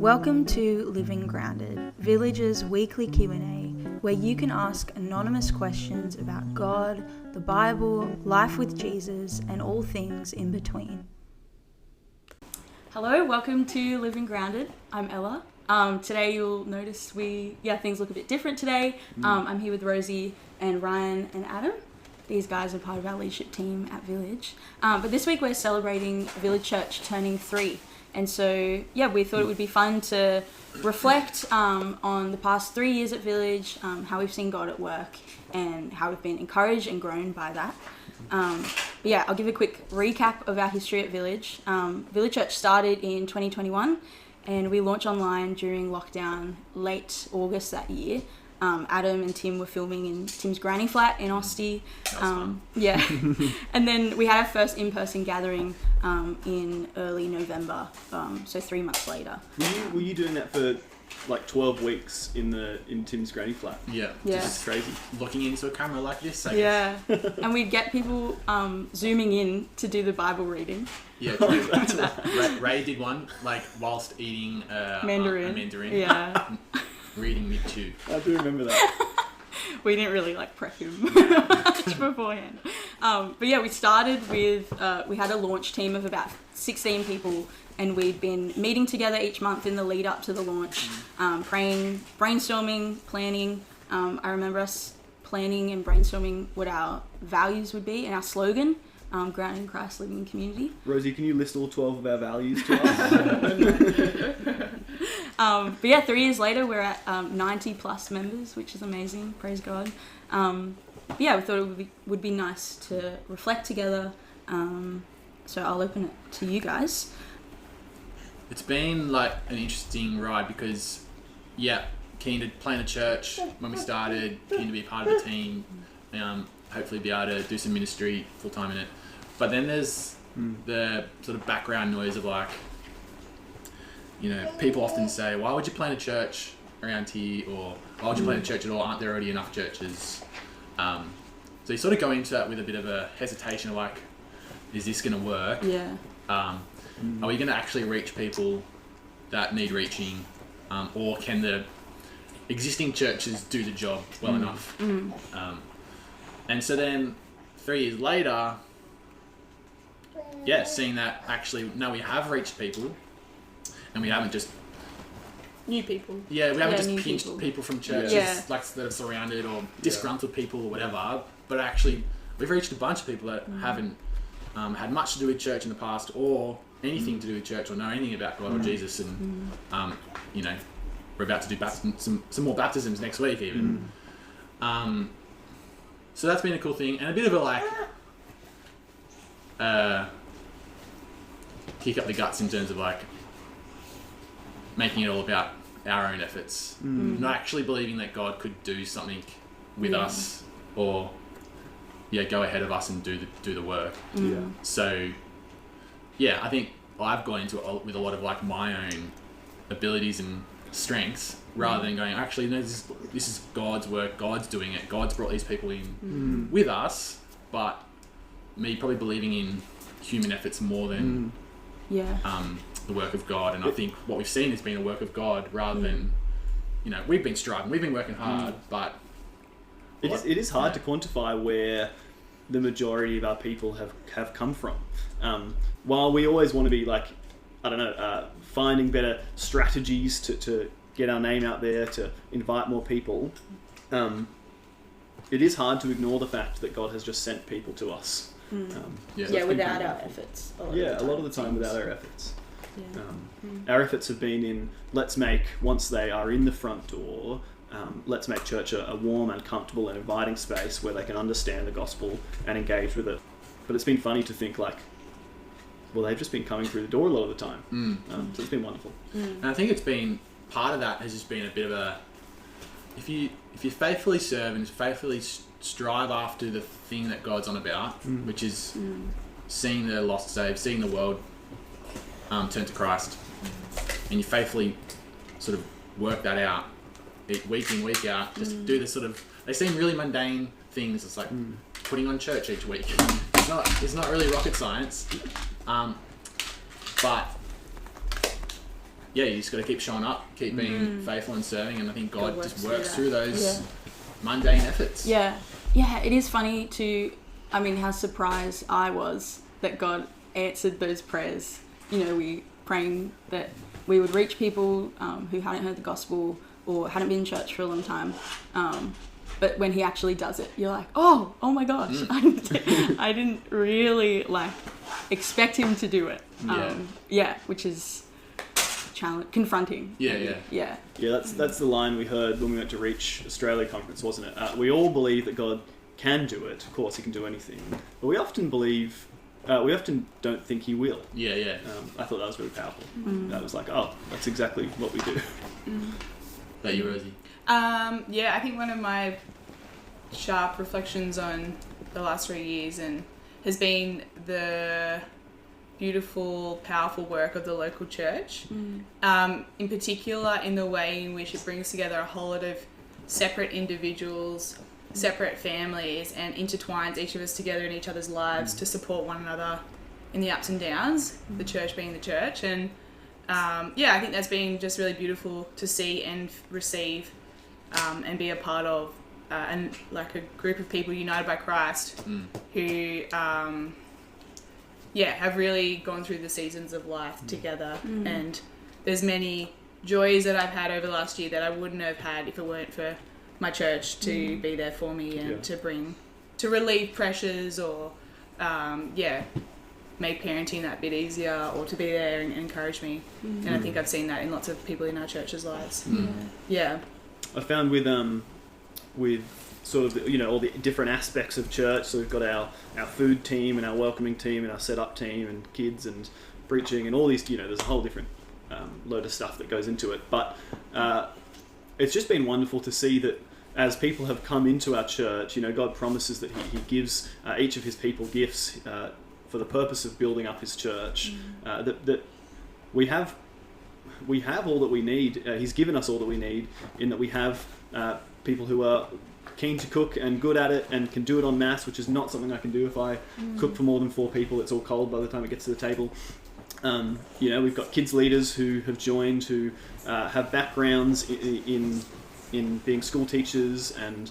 Welcome to Living Grounded, Village's weekly Q&A, where you can ask anonymous questions about God, the Bible, life with Jesus, and all things in between. Hello, welcome to Living Grounded. I'm Ella. Today you'll notice things look a bit different today. I'm here with Rosie and Ryan and Adam. These guys are part of our leadership team at Village. But this week we're celebrating Village Church turning 3. And so, we thought it would be fun to reflect on the past 3 years at Village, how we've seen God at work, and how we've been encouraged and grown by that. I'll give a quick recap of our history at Village. Village Church started in 2021, and we launched online during lockdown late August that year. Adam and Tim were filming in Tim's granny flat in Osty. And then we had our first in-person gathering in early November, so 3 months later. Were you doing that for like 12 weeks in Tim's granny flat? Yeah. Just crazy. Looking into a camera like this, I guess. Yeah. And we'd get people zooming in to do the Bible reading. Yeah, Ray did one, like, whilst eating a mandarin. Yeah. Reading me too. I do remember that. We didn't really prep him much beforehand. We started with, we had a launch team of about 16 people, and we'd been meeting together each month in the lead up to the launch, praying, brainstorming, planning. I remember us planning and brainstorming what our values would be and our slogan, grounded in Christ, living in community. Rosie, can you list all 12 of our values to us? 3 years later, we're at 90 plus members, which is amazing. Praise God. We thought it would be nice to reflect together. So I'll open it to you guys. It's been like an interesting ride because, keen to plan a church when we started, keen to be part of the team, hopefully be able to do some ministry full time in it. But then there's the sort of background noise of people often say, why would you plant a church around here? Or why would you plant a church at all? Aren't there already enough churches? So you sort of go into that with a bit of a hesitation of is this going to work? Yeah. Are we going to actually reach people that need reaching? Or can the existing churches do the job well enough? And so then 3 years later, seeing that actually, no, we have reached people. And we haven't just... New people. Yeah, we haven't just pinched people from churches that are surrounded or disgruntled people or whatever. But actually, we've reached a bunch of people that haven't had much to do with church in the past or anything to do with church or know anything about God or Jesus. And, we're about to do some more baptisms next week even. So that's been a cool thing. And a bit of a kick up the guts in terms of making it all about our own efforts, not actually believing that God could do something with us or go ahead of us and do the work. So I think I've gone into it with a lot of my own abilities and strengths rather than going, actually no, this is God's work, God's doing it, God's brought these people in with us, but me probably believing in human efforts more than the work of God. And I think what we've seen has been a work of God rather than, we've been striving, we've been working hard, but... It is hard to quantify where the majority of our people have come from. While we always want to be finding better strategies to get our name out there, to invite more people, it is hard to ignore the fact that God has just sent people to us. Without our efforts. A lot of the time without our efforts. Our efforts have been in, let's make, once they are in the front door, let's make church a warm and comfortable and inviting space where they can understand the gospel and engage with it. But it's been funny to think they've just been coming through the door a lot of the time. So it's been wonderful. And I think it's been, part of that has just been a bit of a, if you faithfully serve and faithfully strive after the thing that God's on about, which is seeing the lost saved, seeing the world turn to Christ, and you faithfully sort of work that out week in, week out, just do this sort of, they seem really mundane things. It's like putting on church each week. It's not really rocket science, but you just got to keep showing up, keep being faithful and serving, and I think God just works through those mundane efforts. Yeah, it is funny how surprised I was that God answered those prayers. We praying that we would reach people who hadn't heard the gospel or hadn't been in church for a long time. But when he actually does it, you're like, oh my gosh, I didn't really expect him to do it. Which is confronting. Yeah, that's the line we heard when we went to Reach Australia conference, wasn't it? We all believe that God can do it. Of course, he can do anything. But we often don't think he will. I thought that was really powerful. That was like, that's exactly what we do. That you, Rosie? I think one of my sharp reflections on the last 3 years has been the beautiful, powerful work of the local church. In particular, in the way in which it brings together a whole lot of separate individuals, separate families, and intertwines each of us together in each other's lives to support one another in the ups and downs, the church being the church. And I think that's been just really beautiful to see and receive and be a part of, and a group of people united by Christ who have really gone through the seasons of life together. And there's many joys that I've had over the last year that I wouldn't have had if it weren't for my church to be there for me and to relieve pressures or make parenting that bit easier, or to be there and encourage me. And I think I've seen that in lots of people in our church's lives. I found with sort of all the different aspects of church. So we've got our food team and our welcoming team and our setup team and kids and preaching and all these. There's a whole different load of stuff that goes into it. But it's just been wonderful to see that as people have come into our church, God promises that He gives each of His people gifts for the purpose of building up His church. That we have all that we need. He's given us all that we need in that we have people who are keen to cook and good at it and can do it en masse, which is not something I can do if I cook for more than 4 people. It's all cold by the time it gets to the table. We've got kids leaders who have joined who have backgrounds in being school teachers and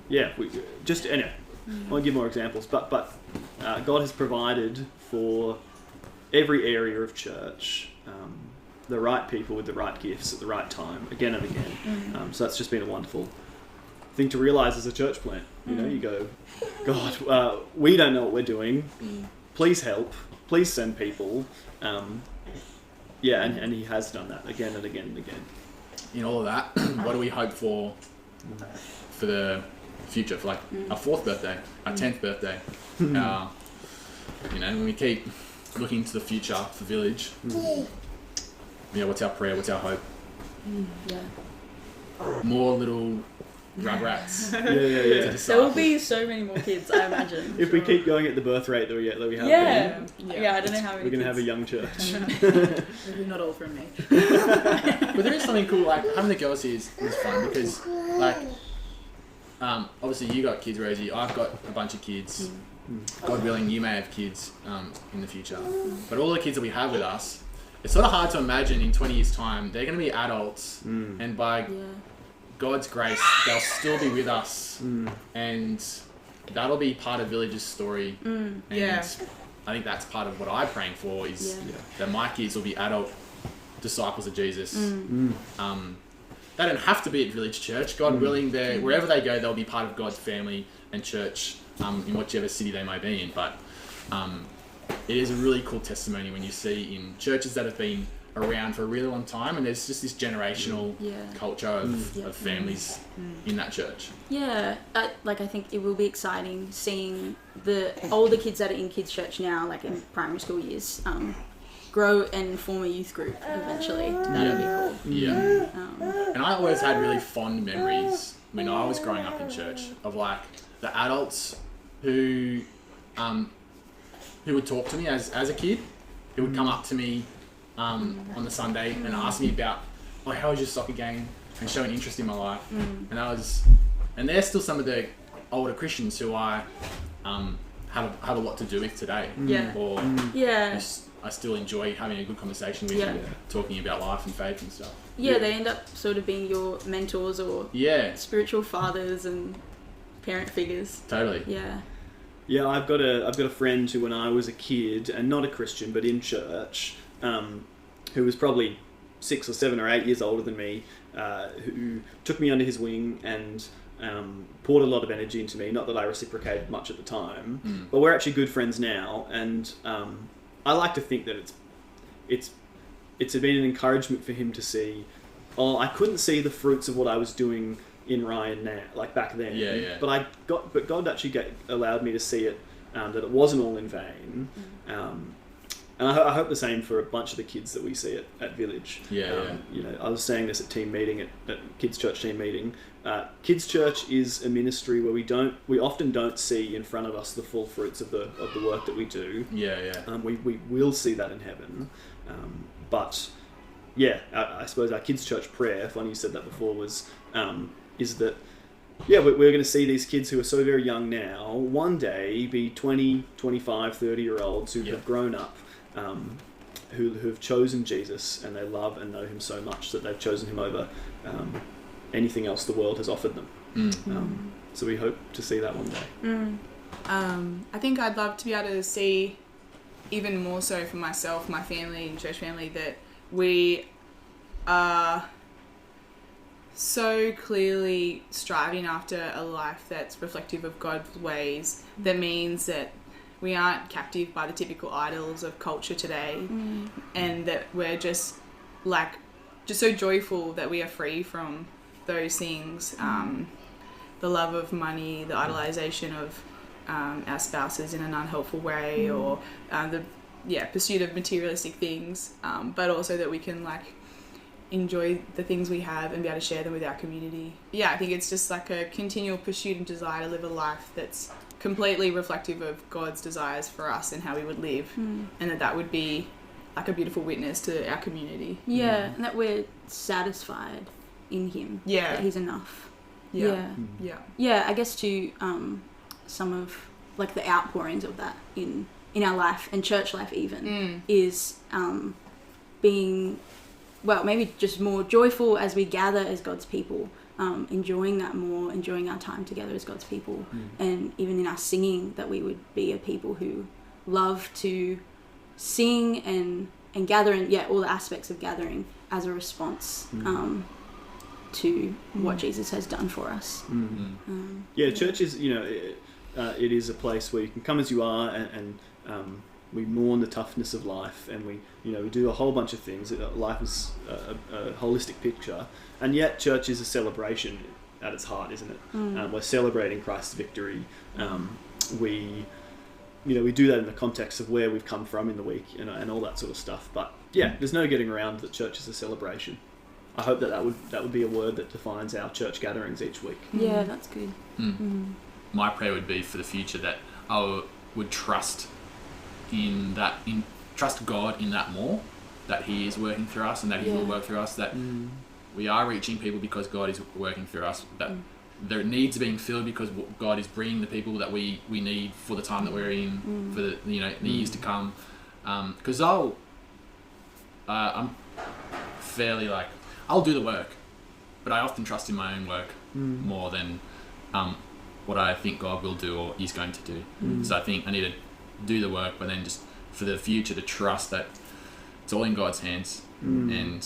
anyway, I won't give more examples, but God has provided for every area of church the right people with the right gifts at the right time, again and again. So that's just been a wonderful thing to realise as a church plant. You go, God, we don't know what we're doing. Please help. Please send people. And He has done that again and again and again. In all of that, what do we hope for the future, for our 4th birthday, our 10th birthday? When we keep looking to the future for Village, what's our prayer? What's our hope? More little rugrats. There will be so many more kids, I imagine. If we keep going at the birth rate that we have been. I don't know how many we're going to have a young church. Maybe not all from me. But there is something cool, having the girls here is fun because, obviously you got kids, Rosie. I've got a bunch of kids. God willing, you may have kids in the future. But all the kids that we have with us, it's sort of hard to imagine in 20 years' time they're going to be adults, and by God's grace, they'll still be with us, and that'll be part of Village's story. And I think that's part of what I'm praying for is that my kids will be adult disciples of Jesus. They don't have to be at Village Church. God willing, wherever they go, they'll be part of God's family and church in whichever city they may be in. But it is a really cool testimony when you see in churches that have been around for a really long time, and there's just this generational culture of families in that church. I think it will be exciting seeing the older kids that are in kids church now, in primary school years, grow and form a youth group eventually. That'll be cool. And I always had really fond memories when I was growing up in church of the adults who would talk to me as a kid, who would come up to me on the Sunday and ask me about, how was your soccer game, and show an interest in my life. And they're still some of the older Christians who I have a lot to do with today. I still enjoy having a good conversation with Yeah. you, talking about life and faith and stuff. Yeah, they end up sort of being your mentors or Yeah, spiritual fathers and parent figures. totally. Yeah. Yeah, I've got a friend who, when I was a kid and not a Christian but in church, who was probably 6 or 7 or 8 years older than me, who took me under his wing and poured a lot of energy into me. Not that I reciprocated much at the time, but we're actually good friends now, and I like to think that it's been an encouragement for him to see. Oh, I couldn't see the fruits of what I was doing in Ryan now, like back then. Yeah. But God actually allowed me to see it, that it wasn't all in vain. And I hope the same for a bunch of the kids that we see at Village. Yeah. You know, I was saying this at team meeting, at Kids Church team meeting. Kids Church is a ministry where we often don't see in front of us the full fruits of the work that we do. Yeah. We will see that in heaven. But yeah, I suppose our Kids Church prayer, funny you said that before, is that we're going to see these kids who are so very young now one day be 20, 25, 30-year-olds who have grown up, who have chosen Jesus, and they love and know him so much that they've chosen him over anything else the world has offered them. So we hope to see that one day. I think I'd love to be able to see, even more so for myself, my family and church family, that we are so clearly striving after a life that's reflective of God's ways. That means that we aren't captive by the typical idols of culture today, and that we're just so joyful that we are free from those things, the love of money, the idolization of our spouses in an unhelpful way, or the pursuit of materialistic things, but also that we can enjoy the things we have and be able to share them with our community. Yeah, I think it's just like a continual pursuit and desire to live a life that's completely reflective of God's desires for us and how we would live, and that would be like a beautiful witness to our community. Yeah, and that we're satisfied in him. Yeah. That he's enough. Yeah. I guess to some of the outpourings of that in our life and church life even is being maybe just more joyful as we gather as God's people, enjoying that more, enjoying our time together as God's people, and even in our singing, that we would be a people who love to sing and gather, and all the aspects of gathering as a response to what Jesus has done for us. Church is, it is a place where you can come as you are, and we mourn the toughness of life, and we do a whole bunch of things. Life is a holistic picture, and yet church is a celebration at its heart, isn't it? We're celebrating Christ's victory. We do that in the context of where we've come from in the week, and all that sort of stuff. But there's no getting around that church is a celebration. I hope that would be a word that defines our church gatherings each week. Yeah, that's good. My prayer would be for the future that I would trust trust God in that more, that he is working through us and that he will work through us, that we are reaching people because God is working through us, that there needs being filled because God is bringing the people that we need for the time that we're in, for the the years to come. Because I'm fairly I'll do the work, but I often trust in my own work more than what I think God will do or is going to do. So I think I need to do the work, but then just for the future to trust that it's all in God's hands and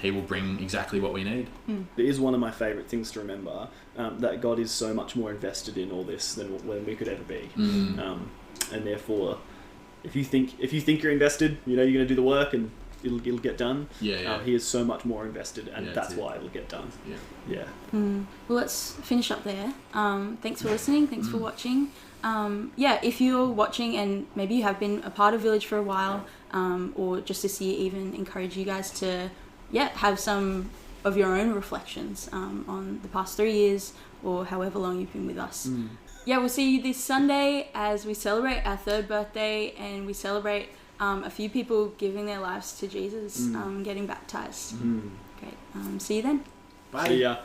he will bring exactly what we need. It is one of my favourite things to remember, that God is so much more invested in all this than we could ever be. And therefore, if you think you're invested, you're going to do the work and it'll get done. He is so much more invested, and that's why it'll get done. Well, let's finish up there. Thanks for listening. Thanks for watching. If you're watching and maybe you have been a part of Village for a while, or just this year even, encourage you guys to have some of your own reflections on the past 3 years or however long you've been with us. We'll see you this Sunday as we celebrate our 3rd birthday, and we celebrate a few people giving their lives to Jesus, getting baptized. Great. See you then. Bye. See ya.